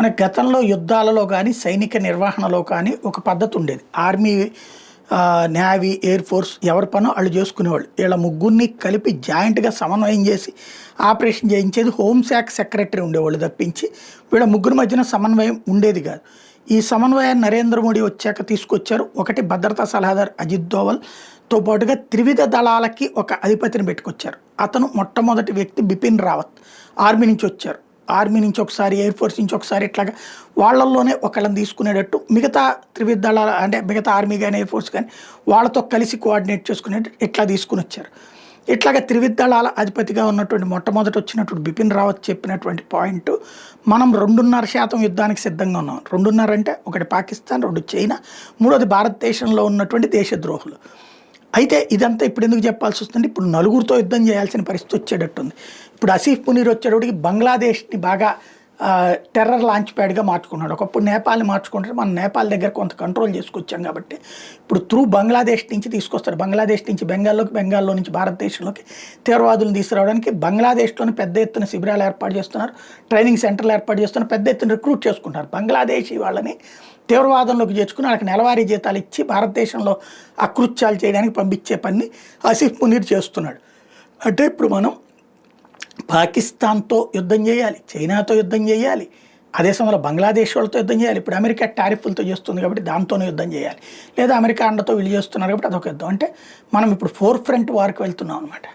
మన గతంలో యుద్ధాలలో కానీ సైనిక నిర్వహణలో కానీ ఒక పద్ధతి ఉండేది. ఆర్మీ, నేవీ, ఎయిర్ ఫోర్స్ ఎవరి పనో వాళ్ళు చేసుకునేవాళ్ళు. వీళ్ళ ముగ్గురిని కలిపి జాయింట్గా సమన్వయం చేసి ఆపరేషన్ చేయించేది హోంశాఖ సెక్రటరీ ఉండేవాళ్ళు తప్పించి వీళ్ళ ముగ్గురి మధ్యన సమన్వయం ఉండేది కాదు. ఈ సమన్వయాన్ని నరేంద్ర మోడీ వచ్చాక తీసుకొచ్చారు. ఒకటి భద్రతా సలహాదారు అజిత్ దోవల్తో పాటుగా త్రివిధ దళాలకి ఒక అధిపతిని పెట్టుకొచ్చారు. అతను మొట్టమొదటి వ్యక్తి బిపిన్ రావత్. ఆర్మీ నుంచి వచ్చారు. ఆర్మీ నుంచి ఒకసారి, ఎయిర్ ఫోర్స్ నుంచి ఒకసారి, ఇట్లాగా వాళ్ళల్లోనే ఒకళ్ళని తీసుకునేటట్టు మిగతా త్రివిధ దళాల అంటే మిగతా ఆర్మీ కానీ ఎయిర్ ఫోర్స్ కానీ వాళ్ళతో కలిసి కోఆర్డినేట్ చేసుకునేట్టు ఇట్లా తీసుకుని వచ్చారు. ఇట్లాగా త్రివిధ దళాల అధిపతిగా ఉన్నటువంటి మొట్టమొదటి వచ్చినటువంటి బిపిన్ రావత్ చెప్పినటువంటి పాయింట్, మనం 2.5% యుద్ధానికి సిద్ధంగా ఉన్నాం. 2.5 అంటే ఒకటి పాకిస్తాన్, 2 చైనా, 3వది భారతదేశంలో ఉన్నటువంటి దేశద్రోహులు. అయితే ఇదంతా ఇప్పుడు ఎందుకు చెప్పాల్సి వస్తుంది? ఇప్పుడు నలుగురితో యుద్ధం చేయాల్సిన పరిస్థితి వచ్చేటట్టుంది. ఇప్పుడు ఆసిఫ్ మునీర్ వచ్చేటప్పటికి బంగ్లాదేశ్ని బాగా టెర్రర్ లాంచ్ ప్యాడ్గా మార్చుకున్నాడు. ఒకప్పుడు నేపాల్ని మార్చుకుంటే మనం నేపాల్ దగ్గర కొంత కంట్రోల్ చేసుకొచ్చాం కాబట్టి ఇప్పుడు త్రూ బంగ్లాదేశ్ నుంచి తీసుకొస్తారు. బంగ్లాదేశ్ నుంచి బెంగాల్లోకి, బెంగాల్లో నుంచి భారతదేశంలోకి తీవ్రవాదులను తీసుకురావడానికి బంగ్లాదేశ్లోని పెద్ద ఎత్తున శిబిరాలు ఏర్పాటు చేస్తున్నారు, ట్రైనింగ్ సెంటర్లు ఏర్పాటు చేస్తున్నారు, పెద్ద ఎత్తున రిక్రూట్ చేసుకుంటారు. బంగ్లాదేశీ వాళ్ళని తీవ్రవాదంలోకి చేర్చుకుని వాళ్ళకి నెలవారీ జీతాలు ఇచ్చి భారతదేశంలో అకృత్యాలు చేయడానికి పంపించే పని ఆసిఫ్ మునీర్ చేస్తున్నాడు. అంటే ఇప్పుడు మనం పాకిస్తాన్తో యుద్ధం చేయాలి, చైనాతో యుద్ధం చేయాలి, అదే సమయంలో బంగ్లాదేశ్ వాళ్ళతో యుద్ధం చేయాలి. ఇప్పుడు అమెరికా టారిఫ్లతో చేస్తుంది కాబట్టి దాంతోనే యుద్ధం చేయాలి, లేదా అమెరికా అండతో వీళ్ళు చేస్తున్నారు కాబట్టి అదొక యుద్ధం. అంటే మనం ఇప్పుడు 4 ఫ్రంట్ వార్కి వెళ్తున్నాం అనమాట.